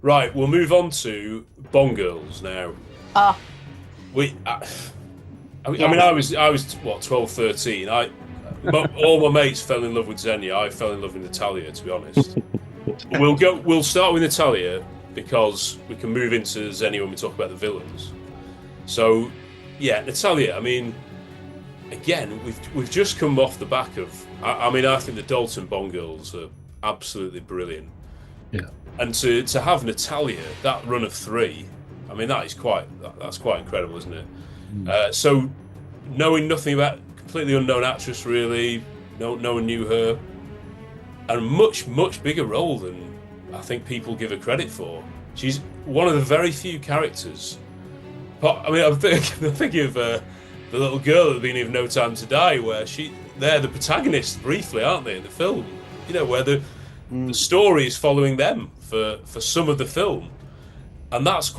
Right, we'll move on to Bond girls now. Ah, We, I mean, yes. I was what 12, 13. All my mates fell in love with Xenia. I fell in love with Natalia, to be honest. But we'll start with Natalia because we can move into Xenia when we talk about the villains. So, yeah, Natalia. I mean, again, we've just come off the back of. I mean, I think the Dalton Bond girls are absolutely brilliant. Yeah. And to have Natalia, that run of three, I mean, that's quite incredible, isn't it? So knowing nothing about, completely unknown actress, really, no one knew her, and a much bigger role than I think people give her credit for. She's one of the very few characters. But I mean, I'm thinking of the little girl at the beginning of No Time to Die, where they're the protagonists briefly, aren't they, in the film? You know, where the story is following them for some of the film, and that's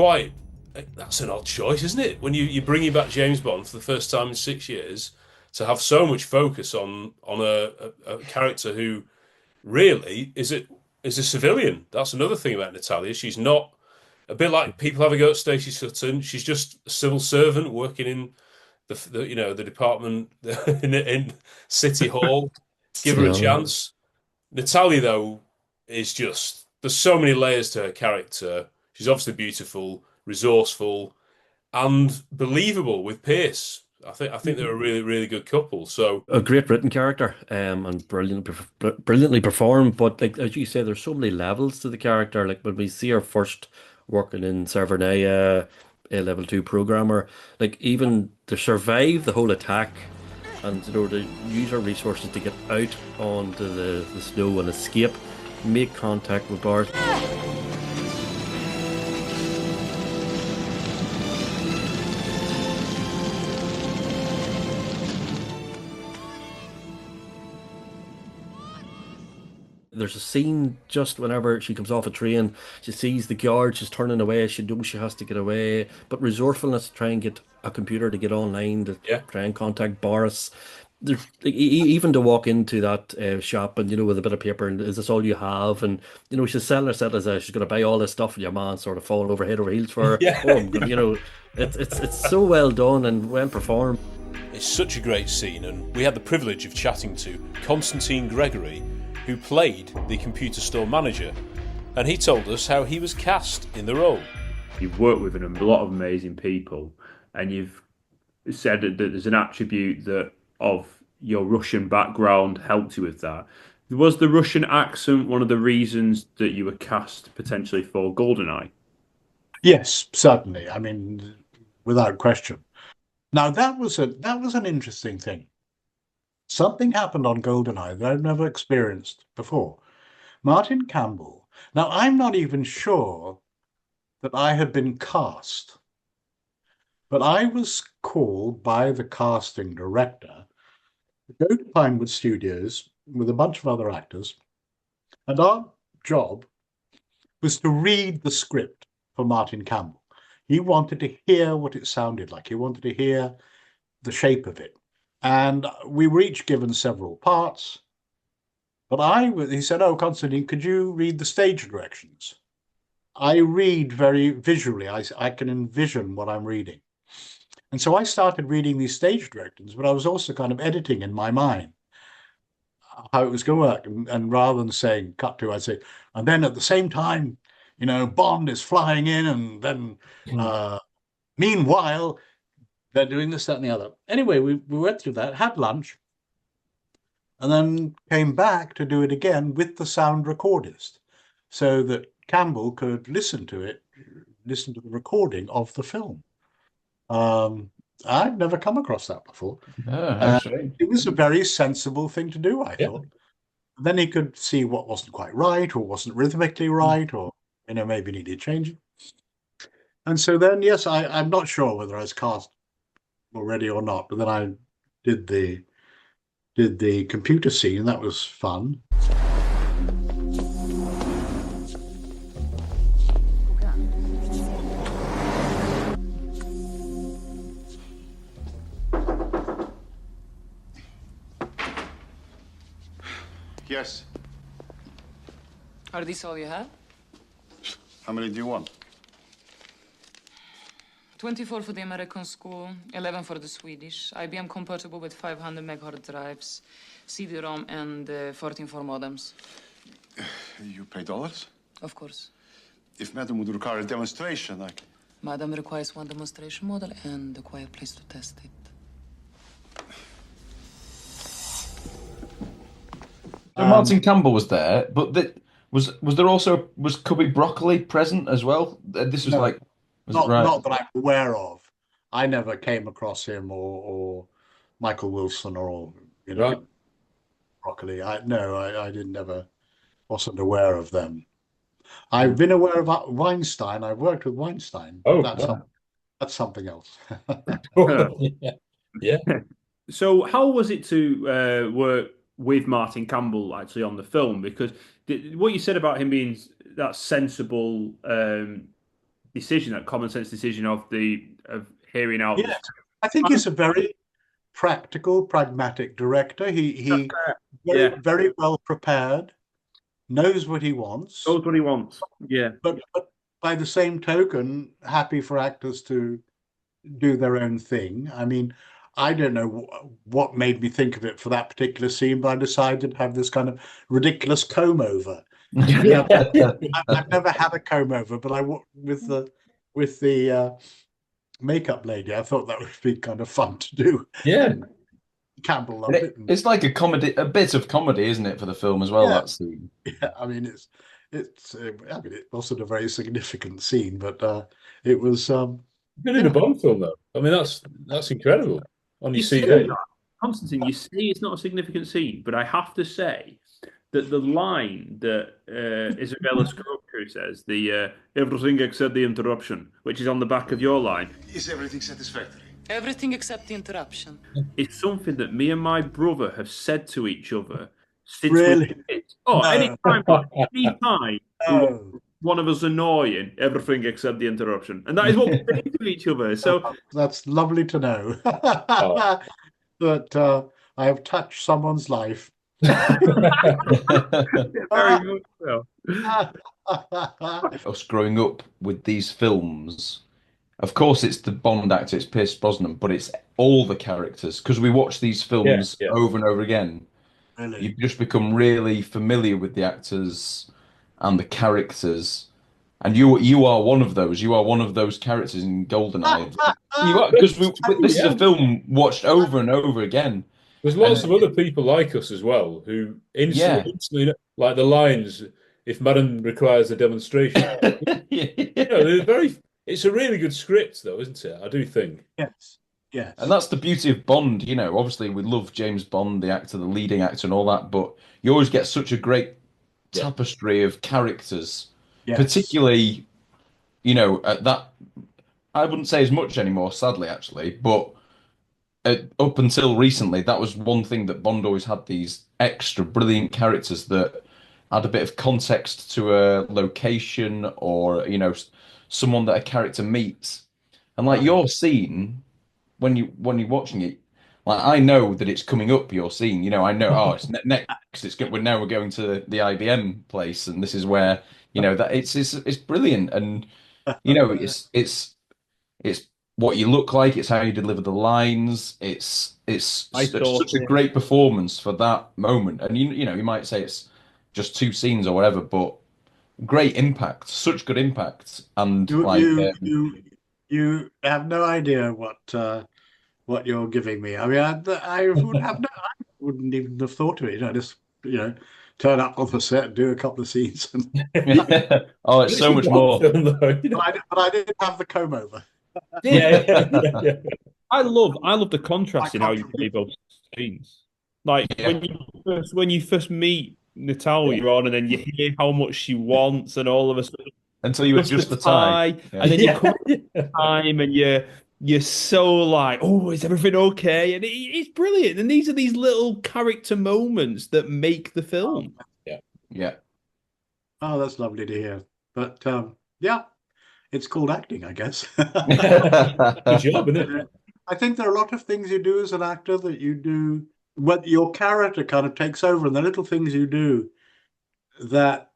an odd choice, isn't it? When you're bringing back James Bond for the first time in 6 years, to have so much focus on a character who really is a civilian. That's another thing about Natalia. She's not a bit like people have a go at Stacey Sutton. She's just a civil servant working in the department in City Hall. Give her a Yeah. chance. Natalia, though, is just there's so many layers to her character. She's obviously beautiful, resourceful, and believable with Pierce. I think they're a really good couple. So A great written character, and brilliantly performed. But like as you say, there's so many levels to the character. Like when we see her first working in Servernia, a level 2 programmer, like even to survive the whole attack, and to use her resources to get out onto the snow and escape, make contact with bars. There's a scene just whenever she comes off a train, she sees the guard, she's turning away, she knows she has to get away, but resourcefulness to try and get a computer to get online to yeah, try and contact Boris. There's even to walk into that shop and with a bit of paper and is this all you have? And she's selling herself as she's going to buy all this stuff, and your man sort of falling over head over heels for her. yeah. Oh, I'm gonna, it's so well done and well performed. It's such a great scene, and we had the privilege of chatting to Constantine Gregory, who played the computer store manager, and he told us how he was cast in the role. You've worked with a lot of amazing people, and you've said that there's an attribute that of your Russian background helped you with that. Was the Russian accent one of the reasons that you were cast potentially for GoldenEye? Yes, certainly. I mean, without question. Now that was an interesting thing. Something happened on GoldenEye that I've never experienced before. Martin Campbell. Now I'm not even sure that I had been cast, but I was called by the casting director to go to Pinewood Studios with a bunch of other actors, and our job was to read the script for Martin Campbell. He wanted to hear what it sounded like. He wanted to hear the shape of it. And we were each given several parts. But he said, "Oh, Constantine, could you read the stage directions?" I read very visually. I can envision what I'm reading. And so I started reading these stage directions, but I was also kind of editing in my mind how it was going to work. And rather than saying cut to, I'd say, and then at the same time, Bond is flying in, and then meanwhile, they're doing this, that, and the other. Anyway, we went through that, had lunch, and then came back to do it again with the sound recordist so that Campbell could listen to the recording of the film. I'd never come across that before. It was a very sensible thing to do, I thought. Then he could see what wasn't quite right or wasn't rhythmically right or, maybe needed changing. And so then, yes, I'm not sure whether I was cast already or not, but then I did the computer scene. That was fun. Yes. Are these all you have? How many do you want? 24 for the American school, 11 for the Swedish. IBM compatible with 500 meg hard drives, CD-ROM, and 14 for modems. You pay dollars? Of course. If Madam would require a demonstration, I can... Madam requires one demonstration model and a quiet place to test it. So Martin Campbell was there, but was there also Cubby Broccoli present as well? This was No. Not that I'm aware of. I never came across him or Michael Wilson or Right. Broccoli. I wasn't aware of them. I've been aware of Weinstein. I've worked with Weinstein. Oh, that's something else. Yeah. So how was it to work with Martin Campbell actually on the film? Because what you said about him being that sensible decision, that common sense decision of hearing out. Yeah, I think he's a very practical, pragmatic director. He very well prepared, knows what he wants. Knows what he wants. Yeah. But by the same token, happy for actors to do their own thing. I mean, I don't know what made me think of it for that particular scene, but I decided to have this kind of ridiculous comb over. I've never had a comb over, but with the makeup lady, I thought that would be kind of fun to do. Yeah. Campbell loved it. It's like a comedy, a bit of comedy, isn't it, for the film as well? Yeah. That scene. Yeah, I mean, it wasn't a very significant scene, but it was. Been in a Bond film though. I mean, that's incredible. On your CV. Constantine, you say it's not a significant scene, but I have to say that the line that Isabella Scorupco says, the everything except the interruption, which is on the back of your line. Is everything satisfactory? Everything except the interruption. It's something that me and my brother have said to each other since Really? we were kids. Oh, No. anytime Oh, one of us annoying, everything except the interruption. And that is what we say to each other. So that's lovely to know. That I have touched someone's life. very much so. Us growing up with these films, of course, it's the Bond actor, it's Pierce Brosnan, but it's all the characters because we watch these films over and over again. Really? You just become really familiar with the actors and the characters, and you are one of those. You are one of those characters in GoldenEye. You are, because this is a film watched over and over again. There's lots of other people like us as well who instantly like the lines. If Madam requires a demonstration, It's a really good script, though, isn't it? I do think. Yes. Yes. And that's the beauty of Bond. Obviously we love James Bond, the actor, the leading actor, and all that, but you always get such a great tapestry of characters, particularly, that I wouldn't say as much anymore, sadly, actually, but up until recently, that was one thing that Bond always had, these extra brilliant characters that add a bit of context to a location or, someone that a character meets. And like your scene, when you're watching it, like I know that it's coming up, your scene, I know, it's next, we're going to the IBM place, and this is where, that it's brilliant. And, it's what you look like, it's how you deliver the lines, it's such a great performance for that moment. And you might say it's just two scenes or whatever, but great impact, such good impact. And you have no idea what you're giving me. I mean, I wouldn't even have thought of it. I just turn up on the set and do a couple of scenes. Oh, it's so much more. But I didn't have the comb over. Yeah. I love the contrast in how you play both scenes. Like when you first meet Natalia on, and then you hear how much she wants, and all of a sudden until you adjust the tie, and then you come to time, and you're so like, oh, is everything okay? And it's brilliant. And these are these little character moments that make the film. Yeah. Oh, that's lovely to hear. But it's called acting, I guess. Good job, isn't it? I think there are a lot of things you do as an actor that you do, what your character kind of takes over, and the little things you do that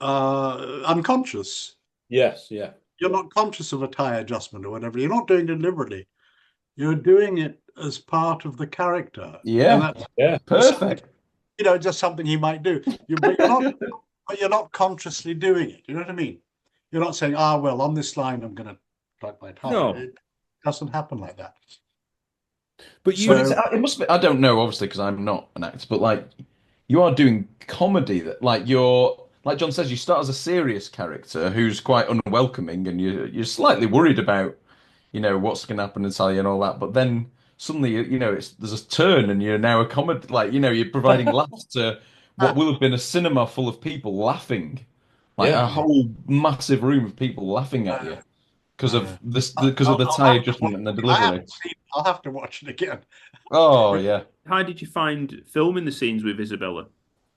are unconscious. Yes, yeah. You're not conscious of a tie adjustment or whatever. You're not doing it deliberately. You're doing it as part of the character, and Yeah, that's Yeah. perfect. just something he might do. But you're not consciously doing it. You know what I mean? You're not saying, "Ah, well, on this line, I'm going to plug my tie." No. It doesn't happen like that. But But So it must be, I don't know, obviously, because I'm not an actor, but like you are doing comedy that like you're like John says, you start as a serious character who's quite unwelcoming and you're slightly worried about, what's gonna happen in Italy and all that, but then suddenly there's a turn and you're now a comedy like, you're providing laughs to what will have been a cinema full of people laughing. Like Yeah. a whole massive room of people laughing at you because of the I'll tie have to adjustment and the I delivery. haven't seen. I'll have to watch it again. Oh yeah. How did you find filming the scenes with Isabella?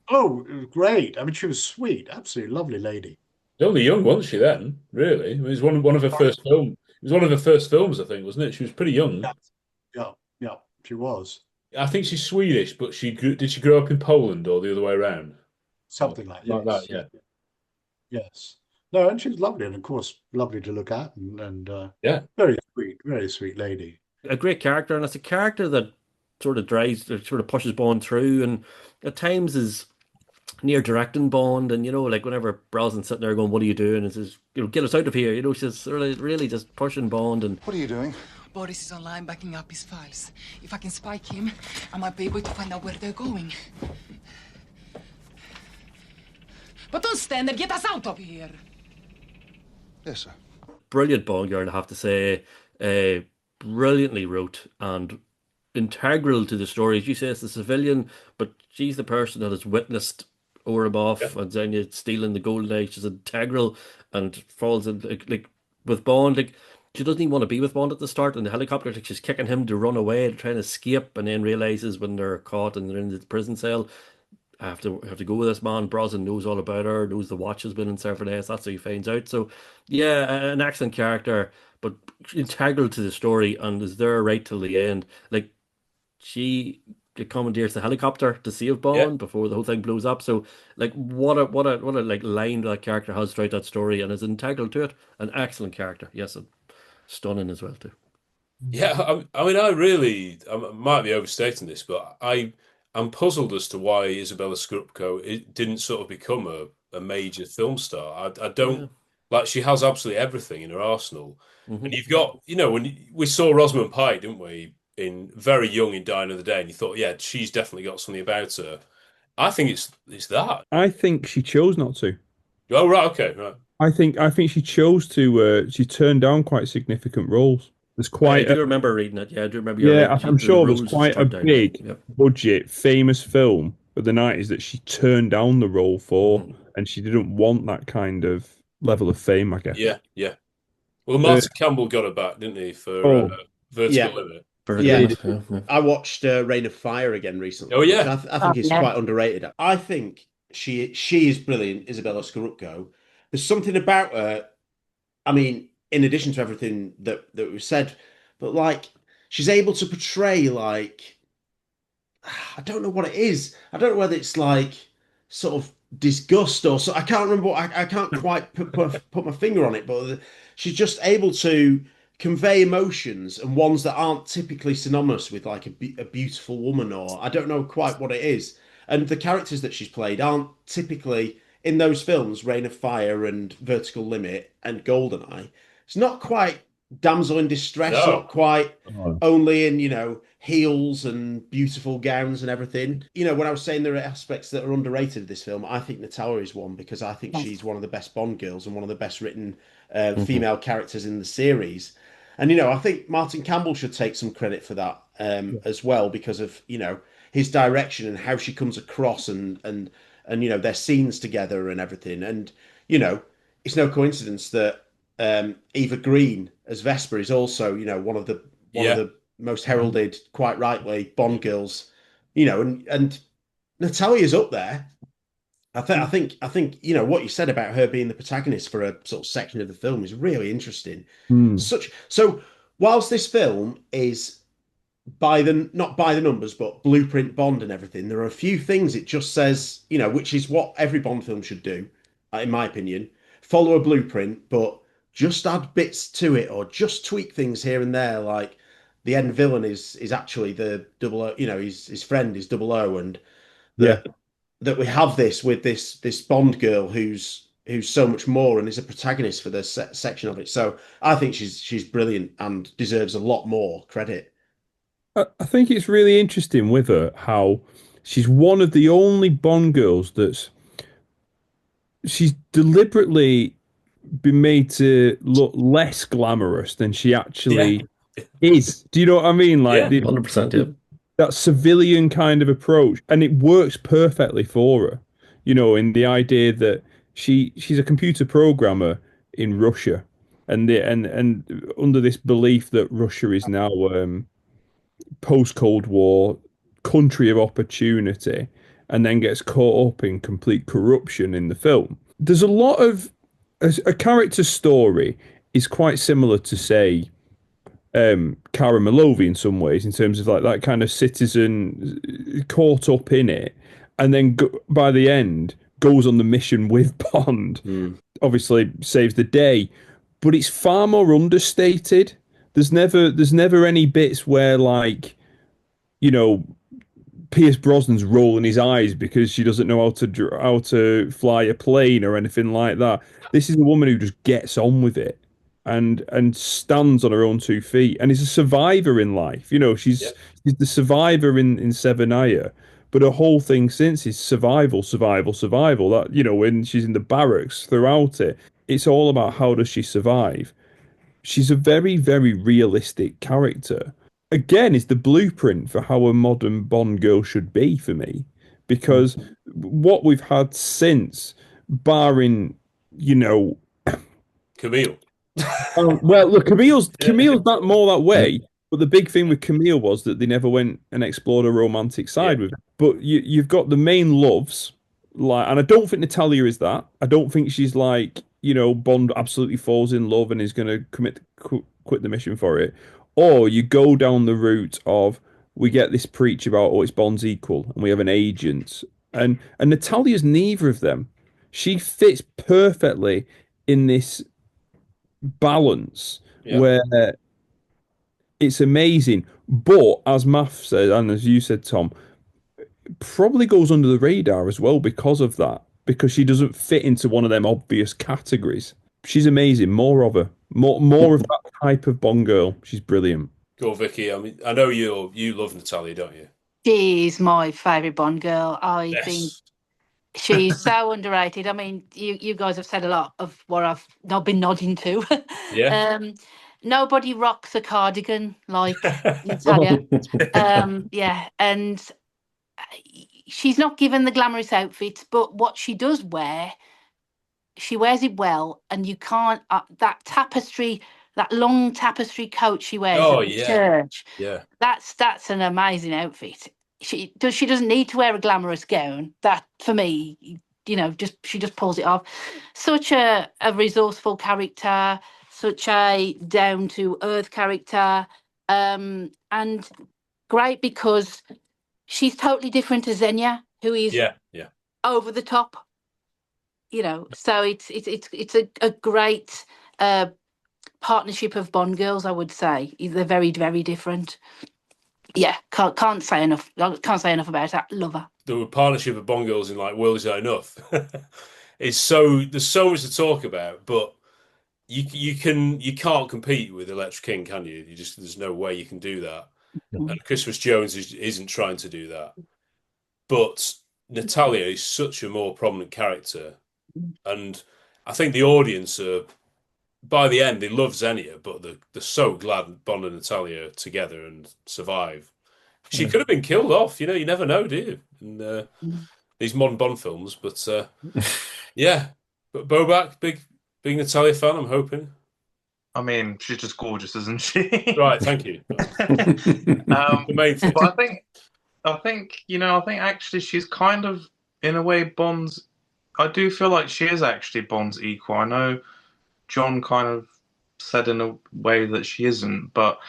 Oh, it was great. I mean, she was sweet, absolutely lovely lady. Only young, wasn't she then? Really? I mean, it was one of her first film. It was one of her first films, I think, wasn't it? She was pretty young. Yeah, yeah, yeah, she was. I think she's Swedish, but did she grow up in Poland or the other way around? Something like Like yes. that, yeah. Yes. No, and she's lovely, and of course, lovely to look at, and Yeah. very sweet lady. A great character, and it's a character that sort of pushes Bond through, and at times is near directing Bond, and like whenever Brosnan's sitting there going, "What are you doing?" and says, "Get us out of here," she's really just pushing Bond, and What are you doing? Boris is online backing up his files. If I can spike him, I might be able to find out where they're going. But don't stand there, get us out of here! Yes, sir. brilliant Bond girl, I have to say, brilliantly wrote and integral to the story. As you say, it's the civilian, but she's the person that has witnessed Orebov and Xenia stealing the GoldenEye. She's integral and falls in like with Bond. Like she doesn't even want to be with Bond at the start. In the helicopter, like she's kicking him to run away, to try and escape, and then realizes when they're caught and they're in the prison cell, I have to go with this man. Brosnan knows all about her, knows the watch has been in Severness. That's how he finds out. So, yeah, an excellent character, but integral to the story and is there right till the end. Like she commandeers the helicopter to save Yeah. Bond before the whole thing blows up. So, like, what a like line that character has throughout that story and is integral to it. An excellent character, yes, and stunning as well too. Yeah, I mean, I might be overstating this, but I'm puzzled as to why Isabella Scorupco it didn't sort of become a major film star. I don't Yeah. like she has absolutely everything in her arsenal, and Hmm. you've got we saw Rosamund Pike, didn't we, in very young in Die Another Day, and you thought, yeah, she's definitely got something about her. I think it's that. I think she chose not to. Oh right, okay, right. I think she chose to. She turned down quite significant roles. There's I quite a do remember reading it. Yeah, I do remember you're yeah. right. I'm The sure there's rules quite a turned down. big Yep. budget, famous film of the 90s that she turned down the role for, Mhm. and she didn't want that kind of level of fame, I guess. Yeah, yeah. Well, Uh, Martin Campbell got her back, didn't he, for oh, Yeah. Vertical Limit? Very Yeah. good. Yeah, yeah. I watched Reign of Fire again recently. Oh, yeah. Which I think is quite underrated. I think she is brilliant, Isabella Scorupco. There's something about her. I mean, in addition to everything that was said, but like she's able to portray like I don't know what it is. I don't know whether it's like sort of disgust or so. I can't remember. I can't quite put my finger on it, but she's just able to convey emotions and ones that aren't typically synonymous with like a beautiful woman, or I don't know quite what it is. And the characters that she's played aren't typically in those films, Reign of Fire and Vertical Limit and GoldenEye. It's not quite damsel in distress, No. not quite Oh. only in, heels and beautiful gowns and everything. When I was saying there are aspects that are underrated of this film, I think Natalia is one because I think she's one of the best Bond girls and one of the best written female characters in the series. And, I think Martin Campbell should take some credit for that as well because of, his direction and how she comes across and their scenes together and everything. And, it's no coincidence that Eva Green as Vesper is also, one of the most heralded, quite rightly, Bond girls, and Natalia's up there. I think what you said about her being the protagonist for a sort of section of the film is really interesting. Hmm. So whilst this film is not by the numbers, but blueprint Bond and everything, there are a few things it just says, which is what every Bond film should do, in my opinion. follow a blueprint, but just add bits to it or just tweak things here and there. Like the end villain is actually the double O, his friend is double O, and Yeah. that we have this with this Bond girl who's so much more and is a protagonist for the section of it. So I think she's brilliant and deserves a lot more credit. I think it's really interesting with her how she's one of the only Bond girls she's deliberately been made to look less glamorous than she actually is. Do you know what I mean? Like Yeah, 100%, yeah. that civilian kind of approach, and it works perfectly for her. In the idea that she's a computer programmer in Russia, and under this belief that Russia is now post Cold War country of opportunity, and then gets caught up in complete corruption in the film. There's a lot of a character story is quite similar to, say, Cara Malova in some ways, in terms of like that kind of citizen caught up in it, and then by the end goes on the mission with Bond. Obviously saves the day, but it's far more understated. There's never any bits where, like, Pierce Brosnan's rolling his eyes because she doesn't know how to fly a plane or anything like that. This is a woman who just gets on with it and stands on her own 2 feet and is a survivor in life. She's the survivor in Severnaya, but her whole thing since is survival, survival, survival. That, when she's in the barracks throughout it, it's all about how does she survive. She's a very, very realistic character. Again, is the blueprint for how a modern Bond girl should be for me, because what we've had since, barring, Camille. Well, look, Camille's that more that way. But the big thing with Camille was that they never went and explored a romantic side with it. But you've got the main loves, like, and I don't think Natalia is that. I don't think she's like, Bond absolutely falls in love and is going to quit the mission for it. Or you go down the route of, we get this preach about, it's Bond's equal and we have an agent. And Natalia's neither of them. She fits perfectly in this balance where it's amazing. But as Math said, and as you said, Tom, probably goes under the radar as well because of that. Because she doesn't fit into one of them obvious categories. She's amazing. More of her. More of that type of Bond girl. She's brilliant. Go, Vicky. I mean, I know you love Natalia, don't you? She's my favourite Bond girl. I think she's so underrated. I mean, you guys have said a lot of what I've not been nodding to. Yeah. Nobody rocks a cardigan like Natalia. Yeah, and she's not given the glamorous outfits, but what she does wear, she wears it well, and you can't that tapestry, that long tapestry coat she wears at the church. Yeah, that's an amazing outfit. She doesn't need to wear a glamorous gown. That, for me, she just pulls it off. Such a resourceful character, such a down to earth character, and great because she's totally different to Xenia, who is over the top. So it's a great partnership of Bond girls, I would say. They're very, very different. Yeah, can't say enough. Can't say enough about that. Love her. The partnership of Bond girls in like World Is Not Enough. There's so much to talk about, but you can't compete with Electra King, can you? There's no way you can do that. And Christmas Jones isn't trying to do that. But Natalia is such a more prominent character, and I think the audience are, by the end, they love Xenia, but they're so glad Bond and Natalia are together and survive. She could have been killed off, you never know, do you? In these modern Bond films, but yeah. But Bobak, big Natalia fan, I'm hoping. I mean, she's just gorgeous, isn't she? Right, thank you. The main thing. But I think actually she's kind of, in a way, Bond's. I do feel like she is actually Bond's equal. I know John kind of said in a way that she isn't, but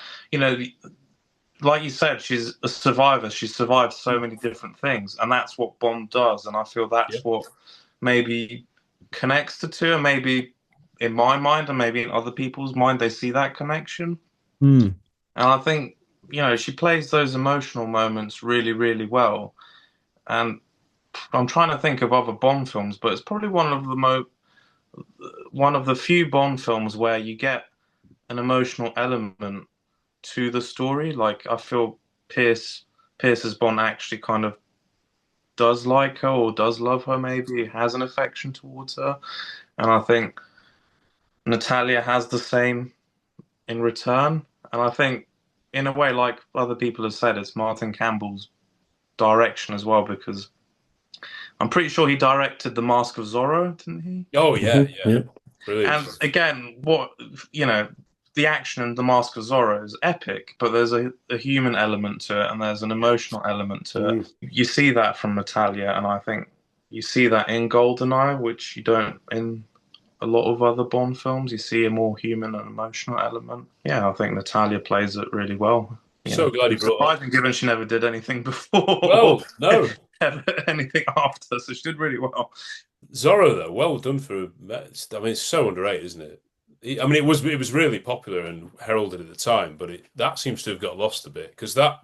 like you said, she's a survivor. She's survived so many different things, and that's what Bond does. And I feel that's what maybe connects the two, and maybe in my mind and maybe in other people's mind they see that connection. And I think, you know, she plays those emotional moments really, really well. And I'm trying to think of other Bond films, but it's probably one of the few Bond films where you get an emotional element to the story. Like, I feel Pierce's Bond actually kind of does like her or does love her, maybe has an affection towards her. And I think Natalia has the same in return. And I think, in a way, like other people have said, it's Martin Campbell's direction as well, because I'm pretty sure he directed The Mask of Zorro, didn't he? Oh, yeah. Brilliant. And again, the action in The Mask of Zorro is epic, but there's a human element to it and there's an emotional element to it. You see that from Natalia, and I think you see that in GoldenEye, which you don't in a lot of other Bond films. You see a more human and emotional element. Yeah, I think Natalia plays it really well. Glad you brought it up. Surprising, given she never did anything before. Well, no. Anything after, so she did really well. Zorro, though, well done for. I mean, it's so underrated, isn't it? I mean, it was really popular and heralded at the time, but that seems to have got lost a bit, because that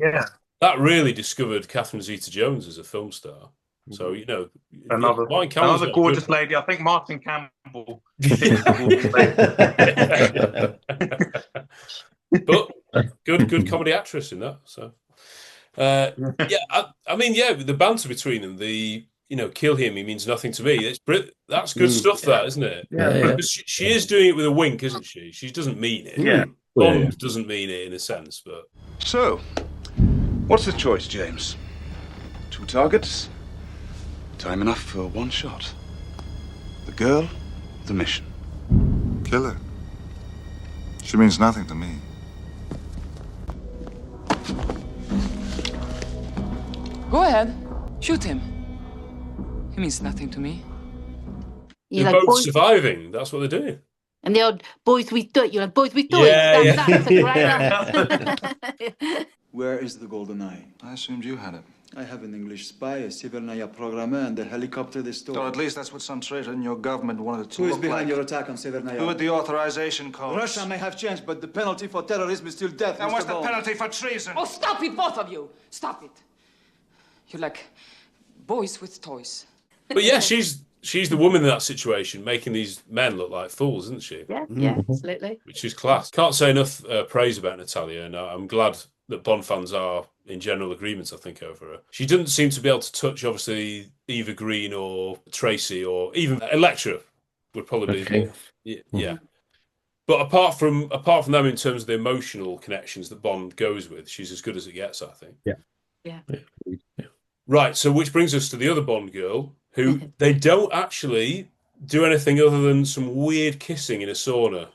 really discovered Catherine Zeta-Jones as a film star. So, you know, another gorgeous lady. I think Martin Campbell. But good comedy actress in that. So, I mean, the banter between them, kill him, he means nothing to me. That's good stuff, that, isn't it? Yeah. She is doing it with a wink, isn't she? She doesn't mean it. Yeah. Bond doesn't mean it in a sense, but. So, what's the choice, James? 2 targets? Time enough for 1 shot. The girl, the mission. Kill her. She means nothing to me. Go ahead. Shoot him. He means nothing to me. They're both surviving. That's what they're doing. And the old boys we thought, you're like, boys we thought. That's a great answer. Where is the GoldenEye? I assumed you had it. I have an English spy, a Severnaya programmer, and the helicopter they stole. Or at least that's what some traitor in your government wanted to Who is look behind like. your attack on Severnaya? Who had the authorization codes? Russia may have changed, but the penalty for terrorism is still death. And what's the Bond. penalty for treason? Oh, stop it, both of you. Stop it. You're like boys with toys. But yeah, she's the woman in that situation, making these men look like fools, isn't she? Yeah, absolutely. Which is class. Can't say enough praise about Natalia, and I'm glad that Bond fans are in general agreement, I think, over her. She doesn't seem to be able to touch, obviously, Eva Green or Tracy or even Electra would probably be. Yeah. But apart from them, in terms of the emotional connections that Bond goes with, she's as good as it gets, I think. Yeah. Right, so which brings us to the other Bond girl, who they don't actually do anything other than some weird kissing in a sauna.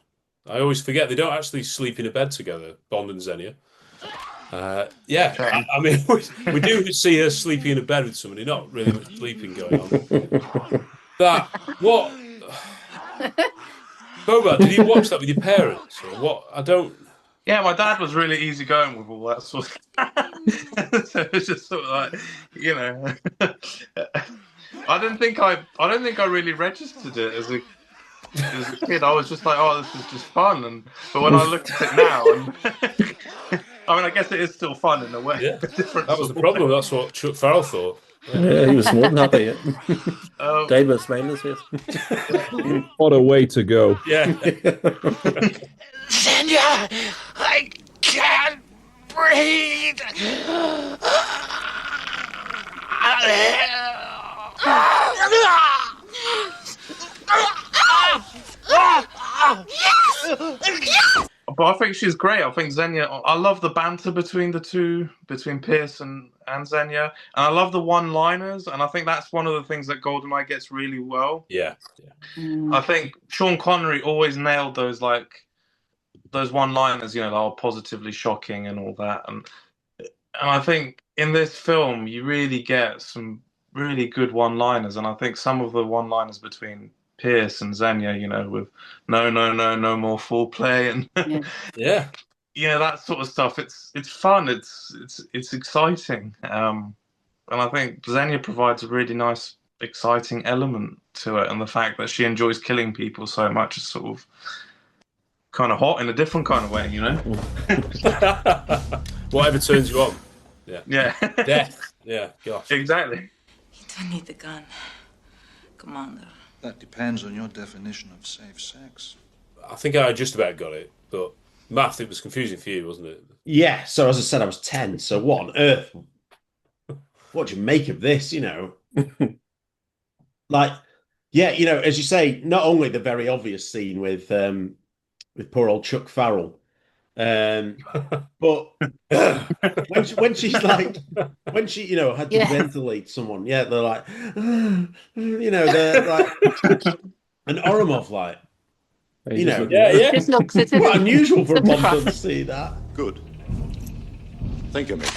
I always forget they don't actually sleep in a bed together, Bond and Xenia. I mean, we do see her sleeping in a bed with somebody, not really much sleeping going on. What? Boba, did you watch that with your parents or what? I don't. Yeah, my dad was really easygoing with all that sort of stuff. So it's just sort of like, you know, I don't think I really registered it as a kid. I was just like, oh, this is just fun. But when I look at it now, I mean, I guess it is still fun in a way. Yeah, that was the problem. That's what Chuck Farrell thought. Yeah, he was more than happy. Dave was smiling his face. What a way to go. Yeah. Xenia, I can't breathe. But I think she's great. I think Xenia, I love the banter between the two, between Pierce and Xenia. And I love the one-liners. And I think that's one of the things that GoldenEye gets really well. Yeah. I think Sean Connery always nailed those one-liners, you know, that are positively shocking and all that. And I think in this film, you really get some really good one-liners. And I think some of the one-liners between Pierce and Xenia, you know, with no more full play and that sort of stuff. It's fun. It's exciting. And I think Xenia provides a really nice, exciting element to it, and the fact that she enjoys killing people so much is sort of kind of hot in a different kind of way, you know. Whatever turns you on. Yeah. Death. Yeah. Gosh. Exactly. You don't need the gun, Commander. That depends on your definition of safe sex. I think I just about got it, but Matt, it was confusing for you, wasn't it? Yeah. So as I said, I was 10. So what on earth? What do you make of this? You know, like, yeah, you know, as you say, not only the very obvious scene with poor old Chuck Farrell, but when she's like, when she, you know, had to ventilate someone, they're like, you know, they're like, and Oromov, like, you know, Just looks at it. quite unusual for a Bond to see that. Good. Thank you, mate.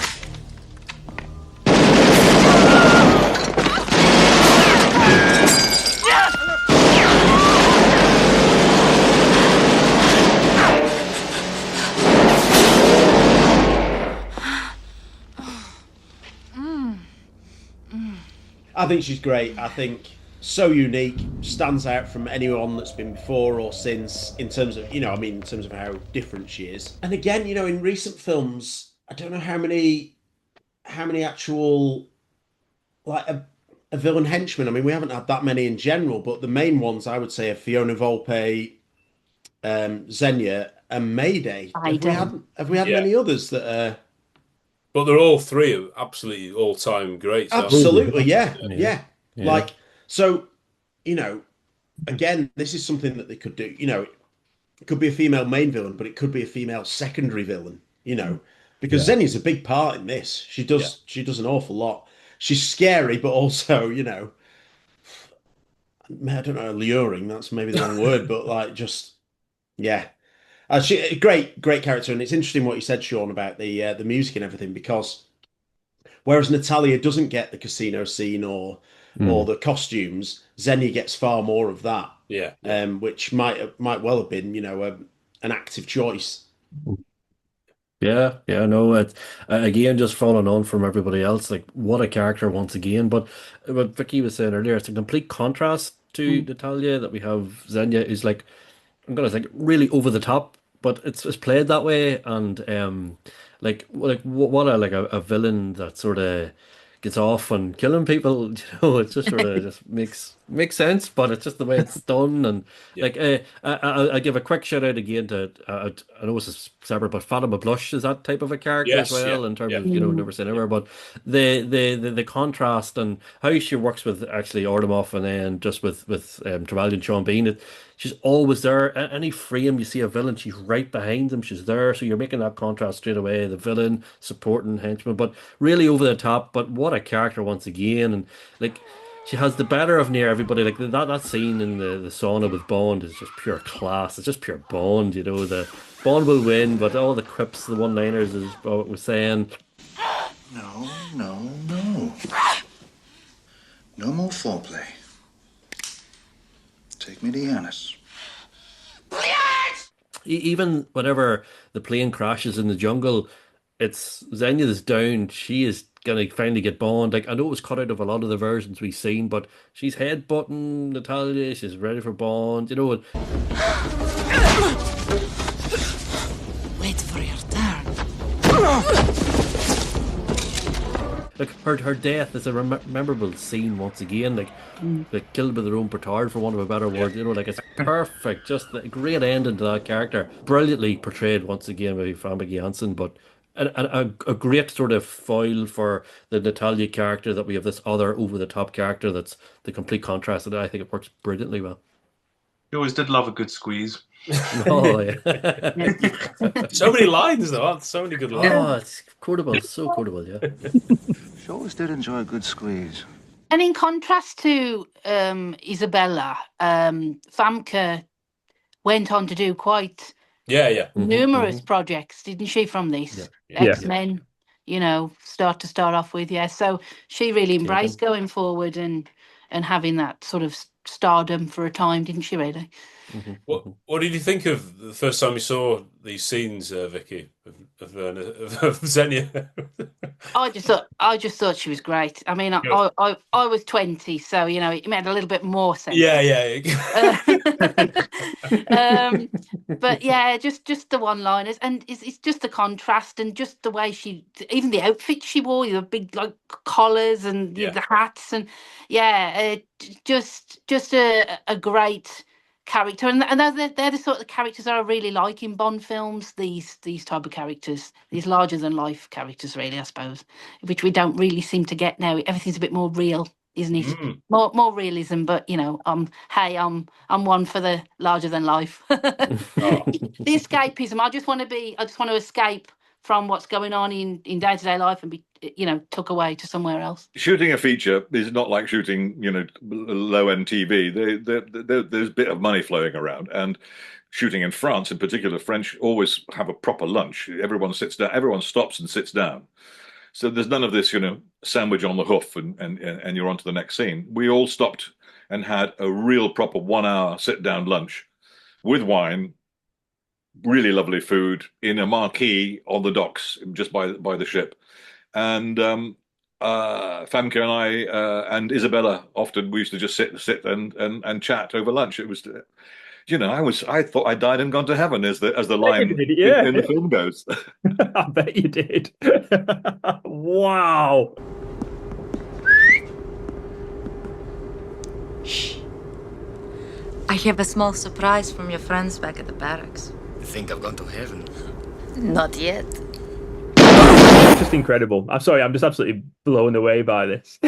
I think she's great. I think so unique, stands out from anyone that's been before or since in terms of, you know, I mean, in terms of how different she is. And again, you know, in recent films, I don't know how many actual, like a villain henchman. I mean, we haven't had that many in general, but the main ones I would say are Fiona Volpe, Xenia, and Mayday. Have we had many others that are? But they're all three absolutely all-time greats. Absolutely, yeah. Like, so, you know, again, this is something that they could do. You know, it could be a female main villain, but it could be a female secondary villain. You know, because Xenia's a big part in this. She does an awful lot. She's scary, but also, you know, I don't know, alluring. That's maybe the wrong word, but like, just she a great character. And it's interesting what you said, Sean, about the music and everything, because whereas Natalia doesn't get the casino scene or the costumes, Xenia gets far more of that. Which might well have been, you know, an active choice. No, it's again just following on from everybody else. Like, what a character once again. But what Vicky was saying earlier, it's a complete contrast to Natalia that we have. Xenia is like, I'm gonna think, really over the top, but it's played that way. And like what a villain that sort of gets off on killing people. You know, it just sort of just makes sense, but it's just the way it's done. And like, I give a quick shout out again to I know it's separate, but Fatima Blush is that type of a character as well, in terms of, you know, never say never, but the contrast and how she works with actually Ordomov, and then just with Trevelyan Sean Bean. She's always there. Any frame you see a villain, she's right behind them. She's there, so you're making that contrast straight away. The villain supporting henchman, but really over the top. But what a character once again, and like, she has the better of near everybody. Like that scene in the sauna with Bond is just pure class. It's just pure Bond. You know, the Bond will win, but all the quips, the one-liners, is what it was saying. No. No more foreplay. Take me to Yanis. Even whenever the plane crashes in the jungle, it's Xenia that's down. She is gonna finally get Bond. Like, I know it was cut out of a lot of the versions we've seen, but she's headbutting Natalia. She's ready for Bond. You know what? Wait for your turn. Like, her death is a memorable scene once again. Like, killed by their own petard, for want of a better word. You know, like, it's perfect. Just a great ending to that character. Brilliantly portrayed once again by Famke Janssen, but a great sort of foil for the Natalia character, that we have this other over-the-top character that's the complete contrast, and I think it works brilliantly well. You always did love a good squeeze. Oh, yeah. So many lines, though. So many good lines. Oh, it's quotable. So quotable, yeah. She always did enjoy a good squeeze. And in contrast to Isabella, Famke went on to do quite numerous projects, didn't she, from this? X-Men, you know, start off with, So she really embraced going forward and having that sort of stardom for a time, didn't she? Really. What did you think of the first time you saw these scenes, Vicky, of Xenia? I just thought she was great. I mean, I was 20, so it made a little bit more sense. Yeah. But yeah, just the one-liners, and it's just the contrast and just the way even the outfit she wore, the big like collars and the hats, and just a great character, and they're the sort of characters that I really like in Bond films. These type of characters, these larger than life characters, really, I suppose, which we don't really seem to get now. Everything's a bit more real, isn't it? More realism, but I'm one for the larger than life. The escapism. I just want to escape from what's going on in day-to-day life and be took away to somewhere else. Shooting a feature is not like shooting low-end TV. There's a bit of money flowing around, and shooting in France in particular, French always have a proper lunch. Everyone sits down, everyone stops and sits down. So there's none of this, sandwich on the hoof and you're on to the next scene. We all stopped and had a real proper 1 hour sit-down lunch with wine, really lovely food in a marquee on the docks just by the ship. And Famke and I and Isabella often we used to just sit and chat over lunch. It was, I thought I died and gone to heaven as the line in the film goes. I bet you did. Wow. Shh. I have a small surprise from your friends back at the barracks. You think I've gone to heaven? Not yet. Just incredible. I'm sorry, I'm just absolutely blown away by this.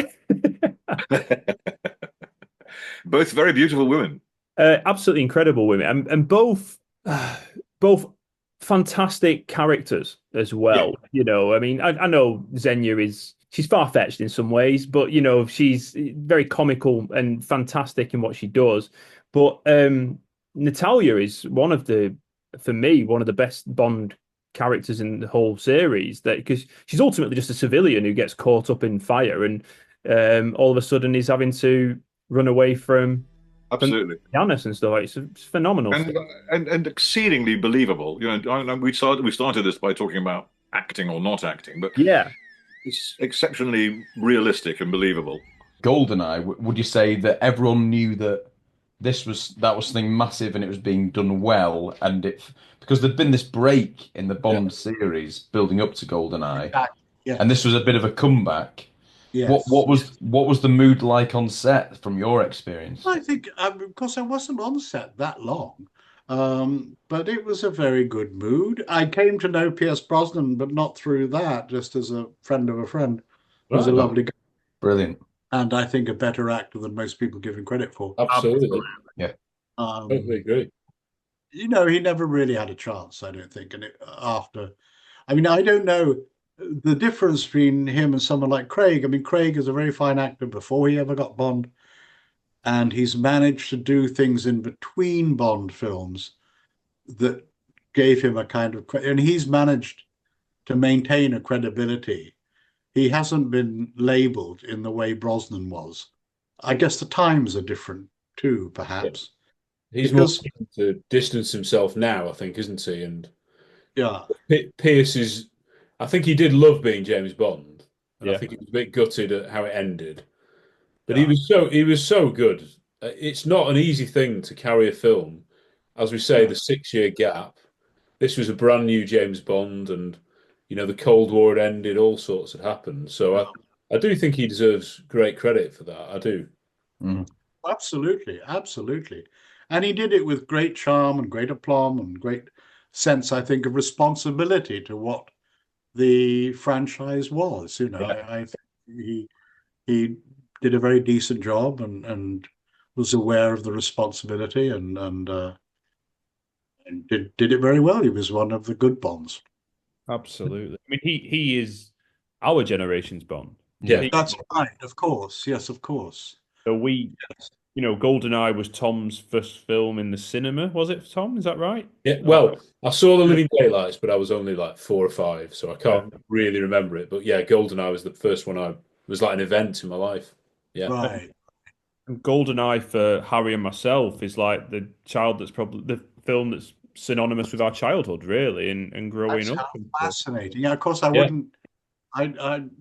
Both very beautiful women. Absolutely incredible women, and both fantastic characters as well. Yeah. I mean, I know Xenia she's far-fetched in some ways, but she's very comical and fantastic in what she does. But Natalia is for me, one of the best Bond characters in the whole series, because she's ultimately just a civilian who gets caught up in fire and all of a sudden is having to run away from Janice and stuff. It's phenomenal and exceedingly believable. We started this by talking about acting or not acting, but it's exceptionally realistic and believable. GoldenEye, would you say that everyone knew that that was something massive and it was being done well, and because there'd been this break in the Bond series building up to GoldenEye, and this was a bit of a comeback. Yes. What was the mood like on set from your experience? I think, because I wasn't on set that long, but it was a very good mood. I came to know Pierce Brosnan, but not through that, just as a friend of a friend. He was a lovely guy. Brilliant. And I think a better actor than most people give him credit for. Absolutely. Yeah. Totally agree. He never really had a chance, I don't think. And I don't know the difference between him and someone like Craig. I mean, Craig is a very fine actor before he ever got Bond. And he's managed to do things in between Bond films that gave him a kind of... And he's managed to maintain a credibility. He hasn't been labelled in the way Brosnan was. I guess the times are different too, perhaps. Yeah. He's more to distance himself now, I think, isn't he? And Pierce is... I think he did love being James Bond. And I think he was a bit gutted at how it ended. But he was so good. It's not an easy thing to carry a film. As we say, the 6-year gap. This was a brand new James Bond, and the Cold War had ended, all sorts had happened. So I do think he deserves great credit for that. I do. Mm. Absolutely. And he did it with great charm and great aplomb and great sense, I think, of responsibility to what the franchise was. I think he did a very decent job and was aware of the responsibility and did it very well. He was one of the good Bonds. Absolutely. I mean, he is our generation's Bond. Yeah, that's right. Of course. Yes, of course. So GoldenEye was Tom's first film in the cinema. Was it, Tom? Is that right? Yeah. Well, I saw The Living Daylights, but I was only like 4 or 5, so I can't really remember it. But yeah, GoldenEye was the first one. Was like an event in my life. Yeah. Right. GoldenEye for Harry and myself is like the child that's probably the film that's synonymous with our childhood, really, and growing That's up. how fascinating. Yeah, of course, I Yeah. wouldn't.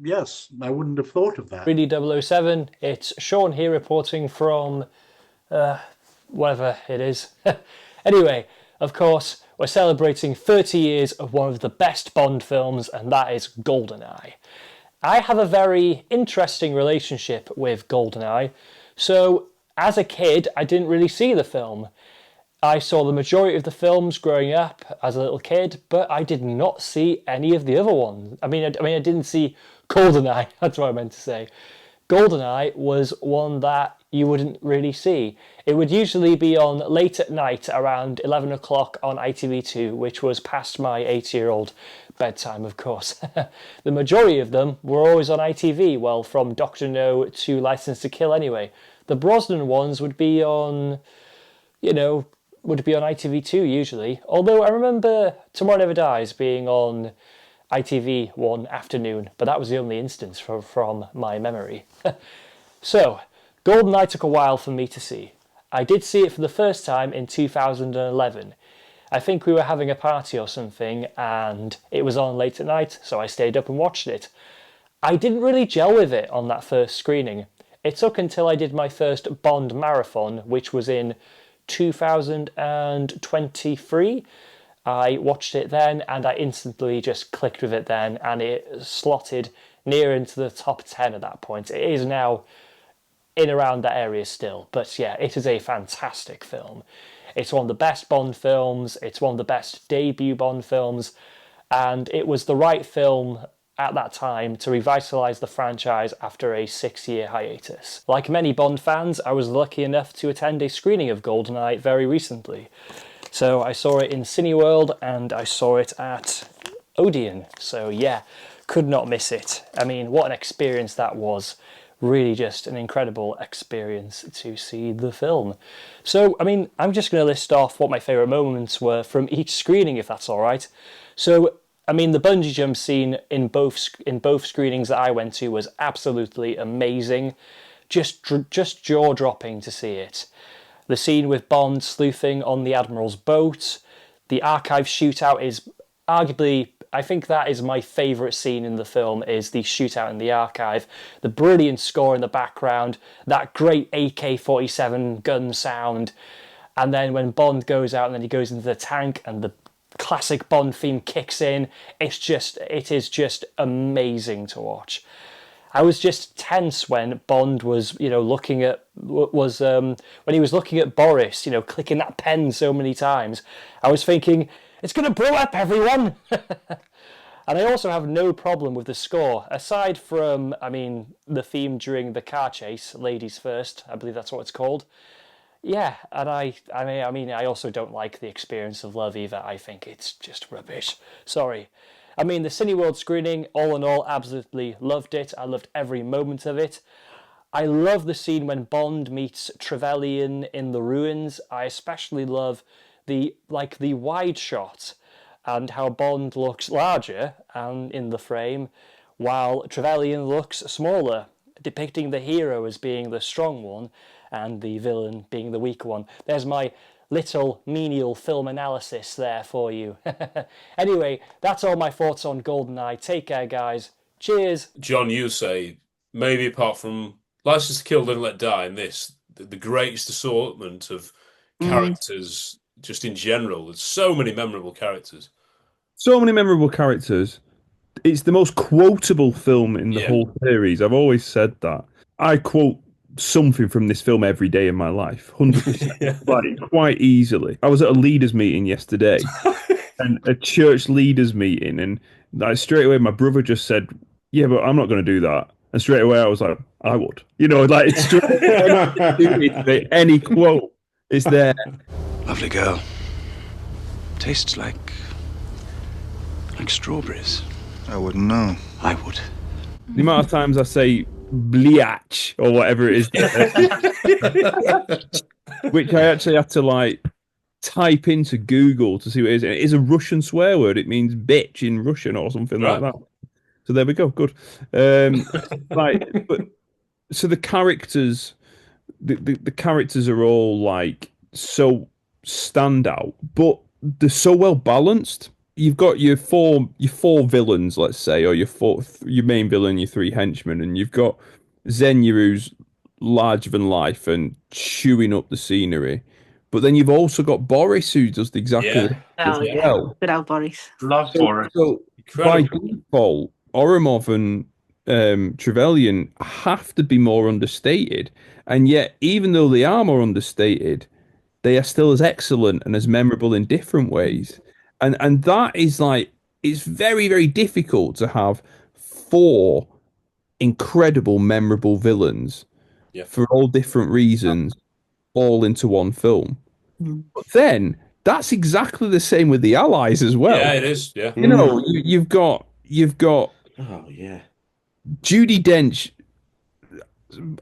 Yes, I wouldn't have thought of that. Really 007. It's Sean here reporting from whatever it is. Anyway, of course, we're celebrating 30 years of one of the best Bond films, and that is GoldenEye. I have a very interesting relationship with GoldenEye. So, as a kid, I didn't really see the film. I saw the majority of the films growing up as a little kid, but I did not see any of the other ones. I didn't see GoldenEye. That's what I meant to say. GoldenEye was one that you wouldn't really see. It would usually be on late at night around 11 o'clock on ITV2, which was past my 8-year-old bedtime, of course. The majority of them were always on ITV, well, from Dr. No to License to Kill anyway. The Brosnan ones would be on, ITV2 usually. Although I remember Tomorrow Never Dies being on ITV one afternoon, but that was the only instance from my memory. So, GoldenEye took a while for me to see. I did see it for the first time in 2011. I think we were having a party or something, and it was on late at night, so I stayed up and watched it. I didn't really gel with it on that first screening. It took until I did my first Bond marathon, which was in 2023. I watched it then, and I instantly just clicked with it then, and it slotted near into the top 10 at that point. It is now in around that area still, but yeah, it is a fantastic film. It's one of the best Bond films, it's one of the best debut Bond films, and it was the right film at that time to revitalise the franchise after a 6-year hiatus. Like many Bond fans, I was lucky enough to attend a screening of GoldenEye very recently. So I saw it in Cineworld and I saw it at Odeon. So yeah, could not miss it. I mean, what an experience that was. Really just an incredible experience to see the film. So, I mean, I'm just going to list off what my favourite moments were from each screening, if that's all right. So, I mean, the bungee jump scene in both screenings that I went to was absolutely amazing. Just jaw-dropping to see it. The scene with Bond sleuthing on the Admiral's boat. The archive shootout is arguably, I think that is my favourite scene in the film, is the shootout in the archive. The brilliant score in the background, that great AK-47 gun sound, and then when Bond goes out and then he goes into the tank and the classic Bond theme kicks in, it is just amazing to watch. I was just tense when Bond was, when he was looking at Boris, clicking that pen so many times. I was thinking, it's going to blow up, everyone! And I also have no problem with the score, aside from, the theme during the car chase, Ladies First, I believe that's what it's called. Yeah, and I also don't like The Experience of Love either. I think it's just rubbish. Sorry. The Cineworld screening, all in all, absolutely loved it. I loved every moment of it. I love the scene when Bond meets Trevelyan in the ruins. I especially love the wide shot and how Bond looks larger in the frame, while Trevelyan looks smaller, depicting the hero as being the strong one and the villain being the weaker one. There's my little menial film analysis there for you. Anyway, that's all my thoughts on GoldenEye. Take care, guys. Cheers. John, you say, maybe apart from License to Kill, Don't Let Die, and this, the greatest assortment of characters just in general. There's so many memorable characters. So many memorable characters. It's the most quotable film in the whole series. I've always said that. I quote something from this film every day in my life, 100%, like quite easily. I was at a leaders meeting yesterday, and a church leaders meeting, and straight away my brother just said, "Yeah, but I'm not going to do that." And straight away I was like, "I would," it's straight any quote is there. Lovely girl. Tastes like strawberries. I wouldn't know. I would. The amount of times I say bliach or whatever it is, which I actually had to type into Google to see what it is. It is a Russian swear word. It means bitch in Russian or something like that. So there we go. Good. So the characters the characters are all like so standout, but they're so well balanced. You've got your four villains, let's say, or your main villain, your three henchmen, and you've got Xenia, who's larger than life and chewing up the scenery. But then you've also got Boris, who does exactly the as well. Good old Boris. Love Boris. So by default, Oromov and Trevelyan have to be more understated, and yet even though they are more understated, they are still as excellent and as memorable in different ways. And that is like, it's very, very difficult to have four incredible, memorable villains for all different reasons, all into one film. But then that's exactly the same with the Allies as well. Yeah, it is. Yeah, you know, you've got. Oh yeah, Judi Dench,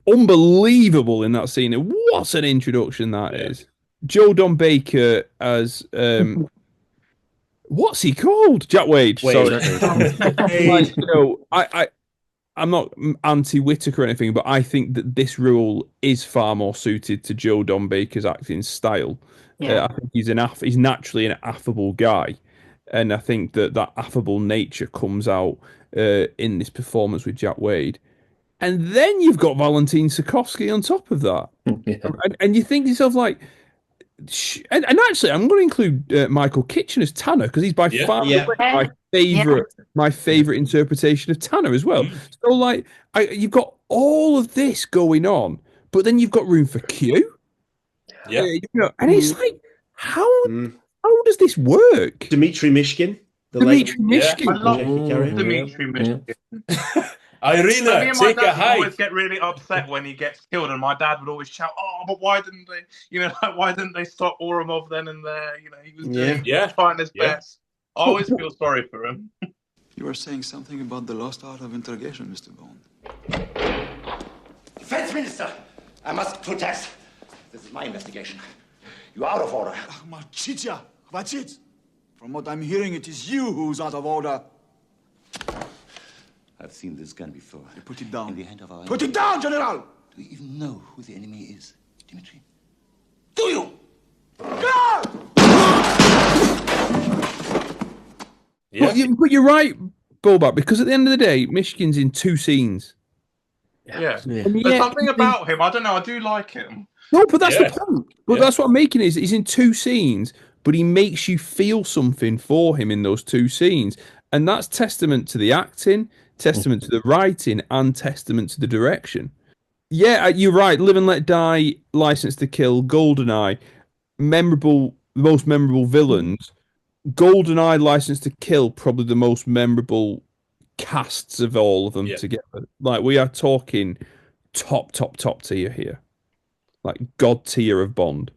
unbelievable in that scene. What an introduction that is. Joe Don Baker as what's he called? Jack Wade. Sorry. Like, you know, I'm not anti-Whittaker or anything, but I think that this role is far more suited to Joe Don Baker's acting style. I think he's naturally an affable guy, and I think that affable nature comes out in this performance with Jack Wade. And then you've got Valentin Sokovsky on top of that, and you think to yourself like. And actually, I'm going to include Michael Kitchen as Tanner because he's by far my favorite interpretation of Tanner as well. So, like, you've got all of this going on, but then you've got room for Q. You know, and it's like, how does this work? Dmitry Mishkin. Mishkin. I love Dmitry Mishkin. Irina, me and my dad would always get really upset when he gets killed, and my dad would always shout, "Oh, but why didn't they? You know, like, why didn't they stop Oromov then and there? You know, he was trying his best. I always feel sorry for him." You were saying something about the lost art of interrogation, Mr. Bond. Defense Minister, I must protest. This is my investigation. You are out of order. Marchicha, what's it? From what I'm hearing, it is you who's out of order. I've seen this gun before. You put it down. In the hand of our Put it down, General! Do you even know who the enemy is, Dimitri? Do you? God! But you're right, Bobak, because at the end of the day, Mishkin's in two scenes. Yeah. There's something about him. I don't know. I do like him. No, but that's the point. But that's what I'm making is he's in two scenes, but he makes you feel something for him in those two scenes. And that's testament to the acting, testament to the writing, and testament to the direction. Yeah, you're right. Live and Let Die, License to Kill, GoldenEye, most memorable villains. GoldenEye, License to Kill, probably the most memorable casts of all of them together. Like, we are talking top tier here. Like, God tier of Bond.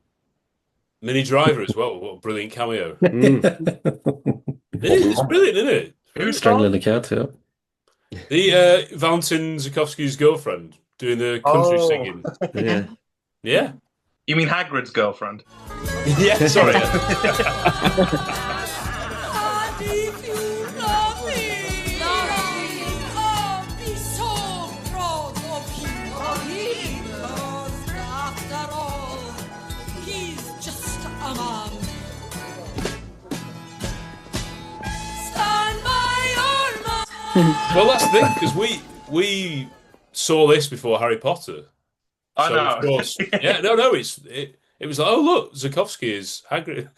Minnie Driver as well. What a brilliant cameo. It's brilliant, isn't it? Who's strangling the cat, The Valentin Zukovsky's girlfriend doing the country singing. Yeah. You mean Hagrid's girlfriend? Yeah, sorry. Well, that's the thing, because we saw this before Harry Potter. I know. Of course, it was like, oh look, Zukovsky is Hagrid.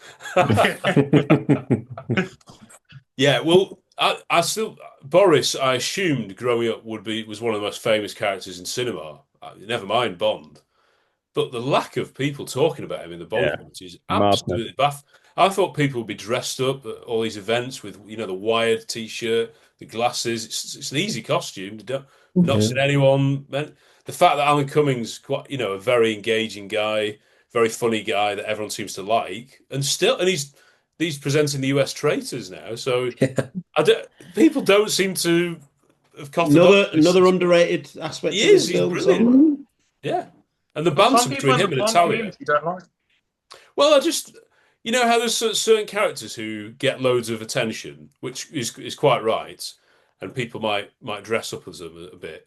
Yeah, well, I still Boris. I assumed growing up was one of the most famous characters in cinema. Never mind Bond, but the lack of people talking about him in the Bond community is absolutely baffling. I thought people would be dressed up at all these events with, the wired T-shirt, the glasses. It's an easy costume. Not seen anyone. The fact that Alan Cummings, quite, a very engaging guy, very funny guy that everyone seems to like, and he's presenting the US traitors now. So people don't seem to have caught another underrated aspect. He is. He's brilliant. Yeah, and the banter between him and Natalia. Well, I just. You know how there's certain characters who get loads of attention, which is quite right, and people might dress up as them a bit.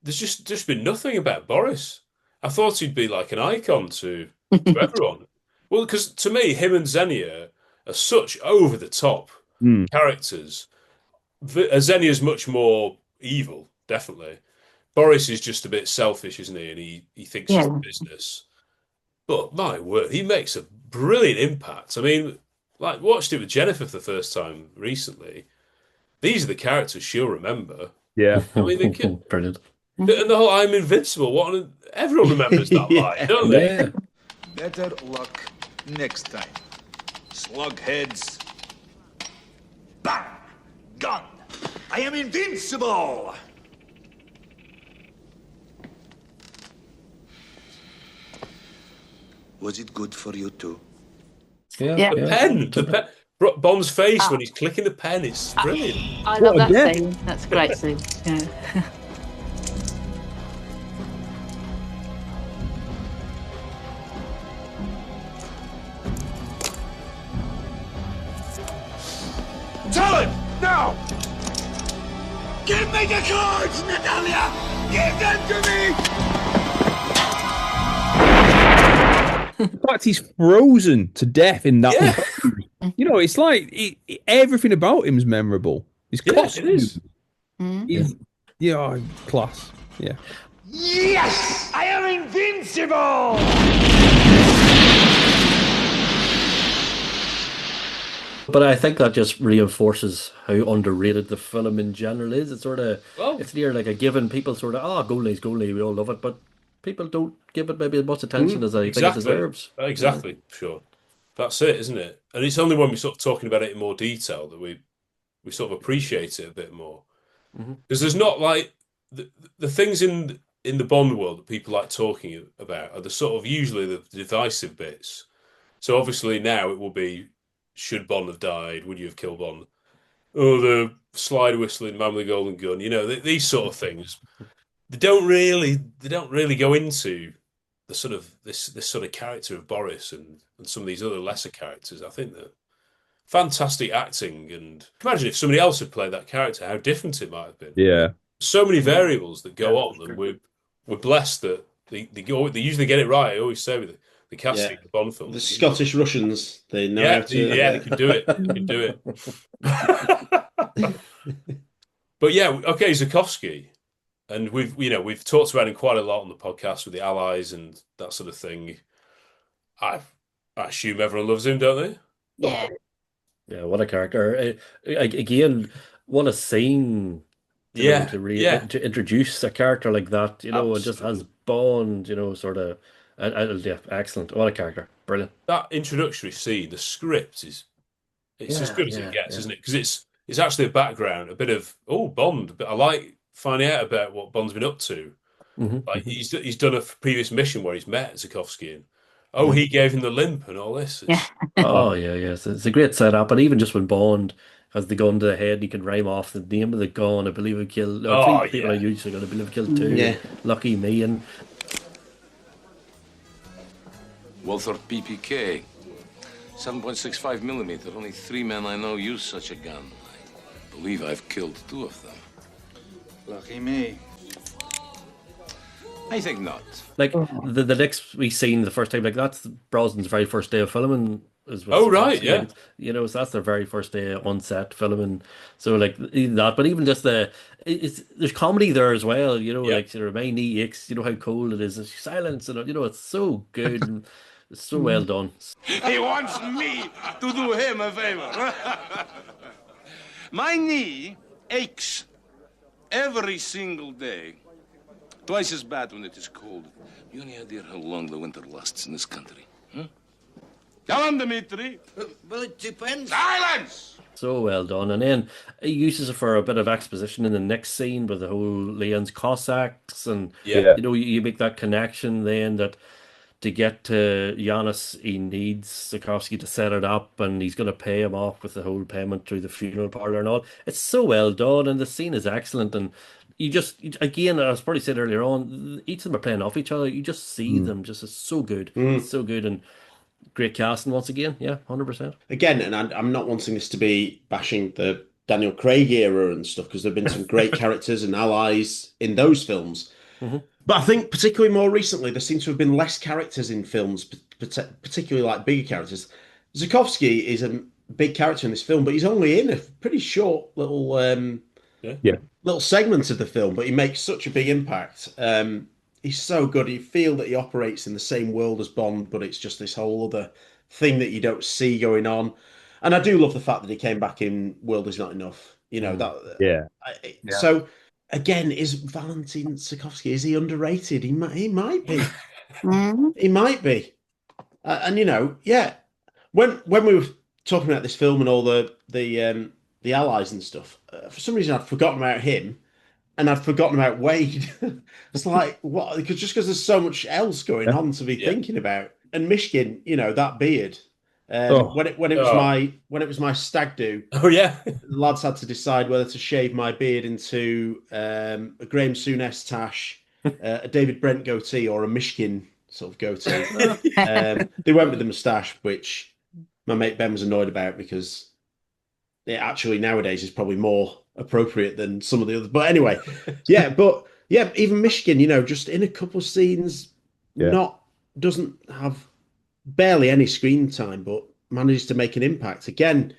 There's just been nothing about Boris. I thought he'd be like an icon to everyone. Well, because to me, him and Xenia are such over the top characters. Xenia's much more evil, definitely. Boris is just a bit selfish, isn't he? And he thinks it's business. But my word, he makes a brilliant impact. I mean, like, watched it with Jennifer for the first time recently. These are the characters she'll remember. Yeah. I mean, they can, brilliant. And the whole "I'm invincible." Everyone remembers that line, don't they? Yeah. Better luck next time. Slug heads. Bang! Gun! I am invincible! Was it good for you too? Yeah. The pen. Bond's face when he's clicking the pen, it's brilliant. I love that scene. That's a great scene. Yeah. Tell him! Now! Give me the cards, Natalia! Give them to me! In fact, he's frozen to death in that. Yeah. You know, it's like everything about him's memorable. His costume. It is. Yeah, class. Yeah. Yes! I am invincible! But I think that just reinforces how underrated the film in general is. It's sort of, it's near like a given. People sort of, GoldenEye's GoldenEye, we all love it, but people don't give it maybe as much attention as I think it deserves. Exactly, sure. That's it, isn't it? And it's only when we sort of talking about it in more detail that we sort of appreciate it a bit more. Because there's not like the things in the Bond world that people like talking about are the sort of usually the divisive bits. So obviously now it will be, should Bond have died? Would you have killed Bond? Oh, the slide whistling man with the golden gun. You know, these sort of things. They don't really go into the sort of this sort of character of Boris and some of these other lesser characters. I think that fantastic acting, and imagine if somebody else had played that character, how different it might have been. Yeah. So many variables that go on, and we're blessed that they usually get it right. I always say with the casting of Bond films. The Scottish Russians, they know how to. They can do it. They can do it. But yeah, okay, Zukovsky. And we've talked about him quite a lot on the podcast with the Allies and that sort of thing. I assume everyone loves him, don't they? Yeah. Yeah, what a character. Again, what a scene to introduce a character like that, and just has Bond, sort of. Excellent. What a character. Brilliant. That introductory scene, the script is as good as it gets, isn't it? Because it's actually a background, a bit of Bond, but I like finding out about what Bond's been up to. Like he's done a previous mission where he's met Zukovsky and he gave him the limp and all this. It's a great setup. And even just when Bond has the gun to the head, he can rhyme off the name of the gun. I believe he killed. I think people are usually going to believe he killed two. Yeah. Lucky me. And Walther PPK, 7.65 millimeter. Only 3 men I know use such a gun. I believe I've killed 2 of them. Lucky me. I think not. Like the next we seen the first time, like that's Brosnan's very first day of filming. So that's their very first day on set filming. So like that, but even just there's comedy there as well. Like my knee aches. You know how cold it is. And silence, and it's so good and it's so well done. He wants me to do him a favor. My knee aches every single day. Twice as bad when it is cold. You any idea how long the winter lasts in this country? Huh? Come on, Dmitri. Well, it depends. Silence! So well done. And then he uses it for a bit of exposition in the next scene with the whole Leon's Cossacks. And, you make that connection then that to get to Giannis, he needs Zukovsky to set it up and he's going to pay him off with the whole payment through the funeral parlor and all. It's so well done and the scene is excellent. And you just, again, I was probably said earlier on, each of them are playing off each other. You just see them just it's so good. It's so good. And great casting once again. Yeah, 100%. Again, and I'm not wanting this to be bashing the Daniel Craig era and stuff because there have been some great characters and allies in those films. But I think particularly more recently, there seems to have been less characters in films, particularly like bigger characters. Zukovsky is a big character in this film, but he's only in a pretty short little little segment of the film, but he makes such a big impact. He's so good. You feel that he operates in the same world as Bond, but it's just this whole other thing that you don't see going on. And I do love the fact that he came back in World Is Not Enough. You know, that. So again, is Valentin Zukovsky, is he underrated? He might be. He might be. And you know, when we were talking about this film and all the allies and stuff, for some reason I'd forgotten about him, and I'd forgotten about Wade. It's like, what? Because there's so much else going on to be thinking about. And Mishkin, you know, that beard. When it was my stag do. Oh yeah, the lads had to decide whether to shave my beard into a Graham Souness tash, a David Brent goatee, or a Mishkin sort of goatee. They went with the moustache, which my mate Ben was annoyed about because it actually nowadays is probably more appropriate than some of the others. But anyway, even Mishkin, you know, just in a couple of scenes, doesn't have barely any screen time, but manages to make an impact. Again,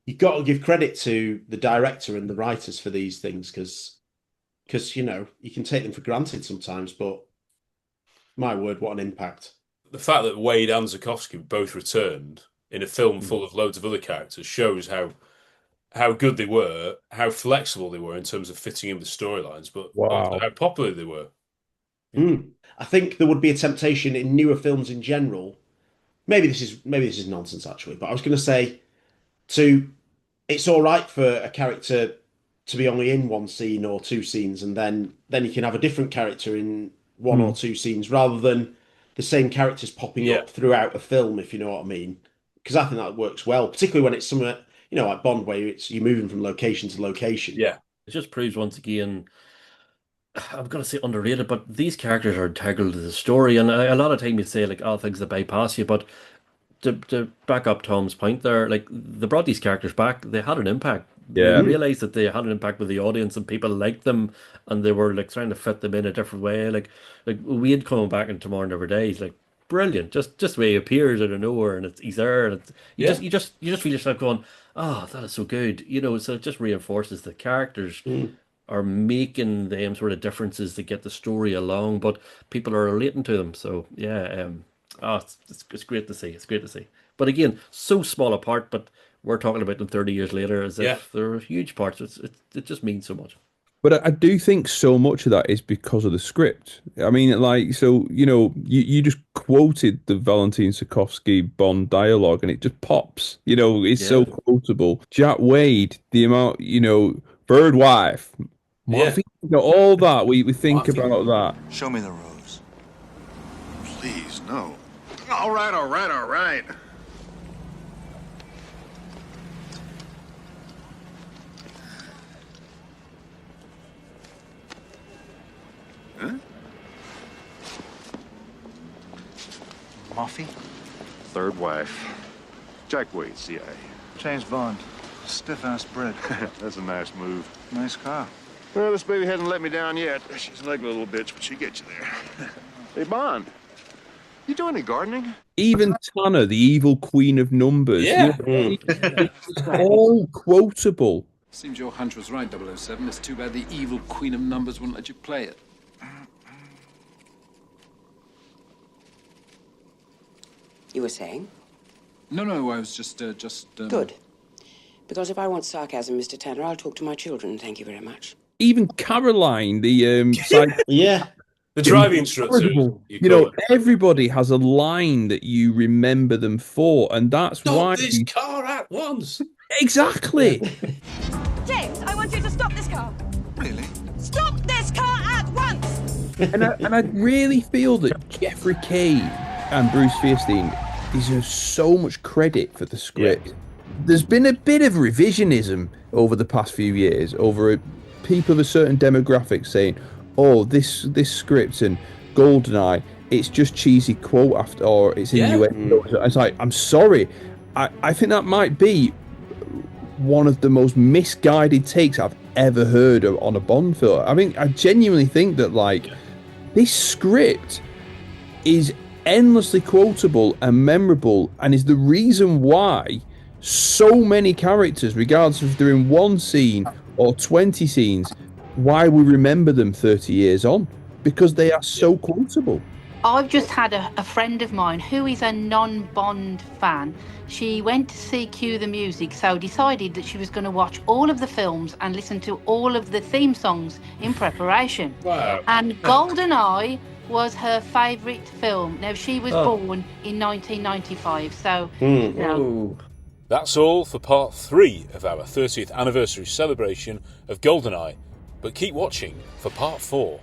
you've got to give credit to the director and the writers for these things because you know, you can take them for granted sometimes, but my word, what an impact. The fact that Wade and Zukovsky both returned in a film full of loads of other characters shows how good they were, how flexible they were in terms of fitting in with storylines, but also how popular they were. I think there would be a temptation in newer films in general. Maybe this is nonsense actually, but I was going to say it's all right for a character to be only in one scene or two scenes, and then you can have a different character in one or two scenes rather than the same characters popping up throughout a film, if you know what I mean. Because I think that works well, particularly when it's somewhere, you know, like Bond, where you're moving from location to location. Yeah, it just proves once again, I'm going to say underrated, but these characters are integral to the story. And a lot of time you say, like, oh, things that bypass you. But to back up Tom's point there, like, they brought these characters back. They had an impact. Yeah. They realized that they had an impact with the audience and people liked them. And they were, like, trying to fit them in a different way. Like Wade coming back in Tomorrow Never Dies, like, brilliant. Just the way he appears out of nowhere and he's there. And you just feel yourself going, oh, that is so good. You know, so it just reinforces the characters. Are making them sort of differences to get the story along, but people are relating to them. So it's great to see. It's great to see. But again, so small a part, but we're talking about them 30 years later as if they're huge parts. It just means so much. But I do think so much of that is because of the script. I mean, like, so, you know, you just quoted the Valentin Zukovsky Bond dialogue and it just pops. You know, it's so quotable. Jack Wade, the amount, you know, Bird Wife, Morphine, you know, all that. We think about that. Show me the rose. Please, no. All right. Huh? Muffy? Third wife. Jack Wade, CIA. James Bond. Stiff-ass bread. That's a nice move. Nice car. Well, this baby hasn't let me down yet. She's an ugly little bitch, but she gets you there. Hey, Bond, you do any gardening? Even Tanner, the evil queen of numbers. Yeah. It's all quotable. Seems your hunch was right, 007. It's too bad the evil queen of numbers wouldn't let you play it. You were saying? No, I was just... Good. Because if I want sarcasm, Mr. Tanner, I'll talk to my children. Thank you very much. Even Caroline, the the driving instructor. You know, everybody has a line that you remember them for, and that's why this car at once. Exactly. James, I want you to stop this car. Really? Stop this car at once! and I really feel that Jeffrey Kay and Bruce Fierstein deserve so much credit for the script. There's been a bit of revisionism over the past few years, over people of a certain demographic saying, oh, this script and GoldenEye, it's just cheesy quote after, or it's innuendo. It's like, I'm sorry. I think that might be one of the most misguided takes I've ever heard on a Bond film. I mean, I genuinely think that, like, This script is endlessly quotable and memorable, and is the reason why so many characters, regardless of they're in one scene or 20 scenes, why we remember them 30 years on, because they are so quotable. I've just had a friend of mine who is a non-Bond fan. She went to see Cue the Music, so decided that she was going to watch all of the films and listen to all of the theme songs in preparation. Wow. And GoldenEye was her favourite film. Now, she was born in 1995, so, you know. That's all for part 3 of our 30th anniversary celebration of GoldenEye, but keep watching for part 4.